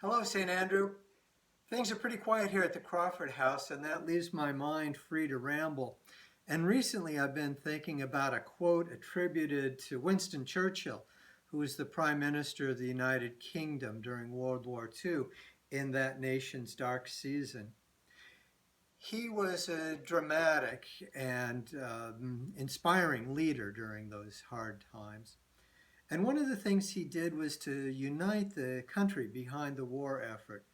Hello, St. Andrew. Things are pretty quiet here at the Crawford House, and that leaves my mind free to ramble. And recently I've been thinking about a quote attributed to Winston Churchill, who was the Prime Minister of the United Kingdom during World War II in that nation's dark season. He was a dramatic and inspiring leader during those hard times. And one of the things he did was to unite the country behind the war effort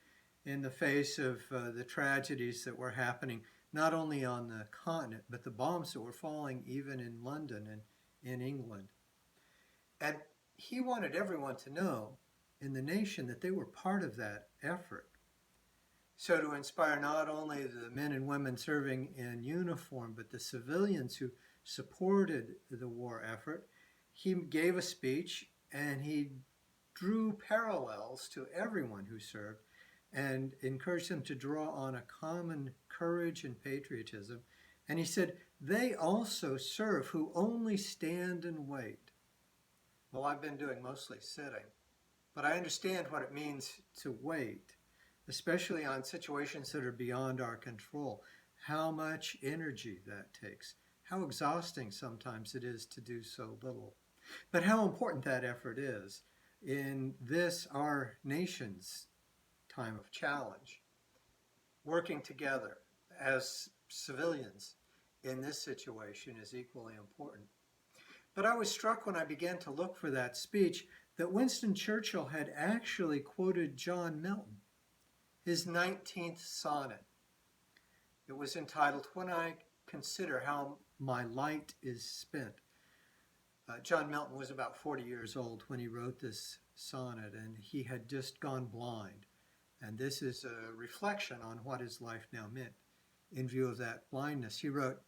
in the face of the tragedies that were happening, not only on the continent, but the bombs that were falling even in London and in England. And he wanted everyone to know in the nation that they were part of that effort. So to inspire not only the men and women serving in uniform, but the civilians who supported the war effort, he gave a speech and he drew parallels to everyone who served and encouraged them to draw on a common courage and patriotism. And he said, they also serve who only stand and wait. Well, I've been doing mostly sitting, but I understand what it means to wait, especially on situations that are beyond our control. How much energy that takes, how exhausting sometimes it is to do so little. But how important that effort is in this, our nation's time of challenge. Working together as civilians in this situation is equally important. But I was struck when I began to look for that speech that Winston Churchill had actually quoted John Milton, his 19th sonnet. It was entitled, "When I Consider How My Light Is Spent." John Milton was about 40 years old when he wrote this sonnet, and he had just gone blind. And this is a reflection on what his life now meant in view of that blindness. He wrote,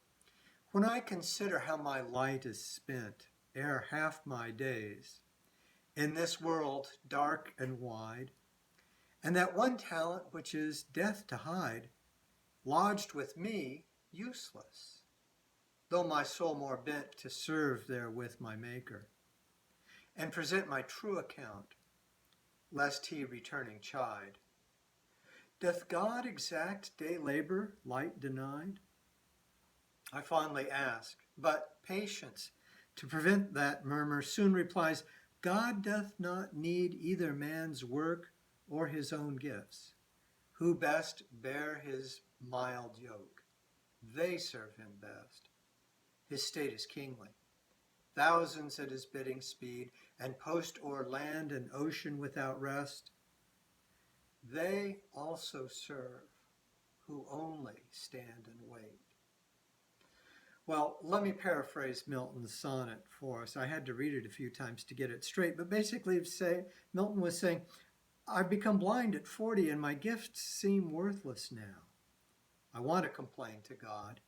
"When I consider how my light is spent ere half my days, in this world dark and wide, and that one talent which is death to hide, lodged with me useless, though my soul more bent to serve therewith my Maker, and present my true account, lest he returning chide. Doth God exact day labor, light denied? I fondly ask, but patience, to prevent that murmur, soon replies, God doth not need either man's work or his own gifts. Who best bear his mild yoke? They serve him best. His state is kingly. Thousands at his bidding speed, and post o'er land and ocean without rest. They also serve who only stand and wait. Well, let me paraphrase Milton's sonnet for us. I had to read it a few times to get it straight, but basically Milton was saying, I've become blind at 40 and my gifts seem worthless now. I want to complain to God.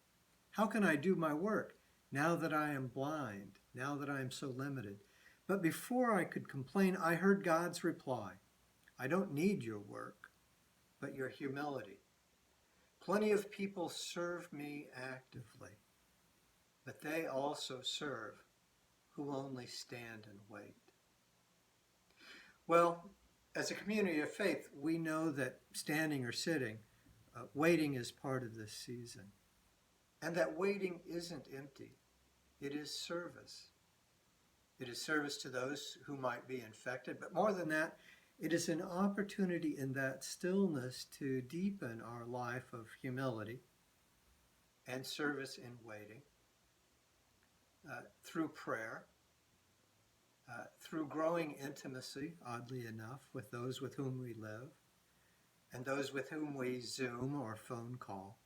How can I do my work now that I am blind, now that I am so limited? But before I could complain, I heard God's reply. I don't need your work, but your humility. Plenty of people serve me actively, but they also serve who only stand and wait. Well, as a community of faith, we know that standing or sitting, waiting is part of this season. And that waiting isn't empty. It is service. It is service to those who might be infected, but more than that, it is an opportunity in that stillness to deepen our life of humility and service in waiting through prayer, through growing intimacy, oddly enough, with those with whom we live and those with whom we Zoom or phone call.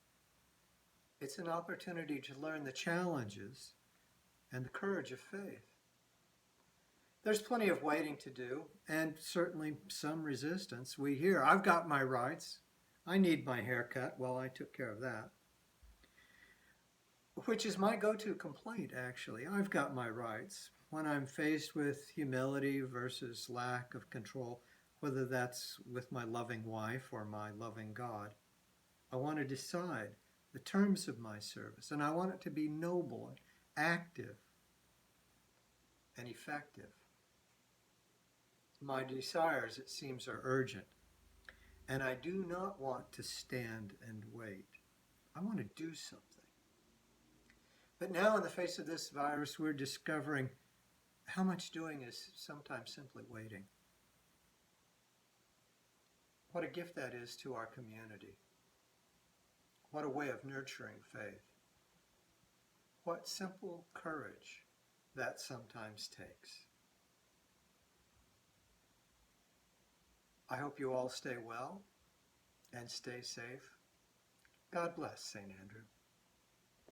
It's an opportunity to learn the challenges and the courage of faith. There's plenty of waiting to do, and certainly some resistance. We hear, I've got my rights. I need my hair cut. Well, I took care of that. Which is my go-to complaint, actually. I've got my rights. When I'm faced with humility versus lack of control, whether that's with my loving wife or my loving God, I want to decide the terms of my service, and I want it to be noble, active, and effective. My desires, it seems, are urgent. And I do not want to stand and wait. I want to do something. But now, in the face of this virus, we're discovering how much doing is sometimes simply waiting. What a gift that is to our community. What a way of nurturing faith. What simple courage that sometimes takes. I hope you all stay well and stay safe. God bless, St. Andrew.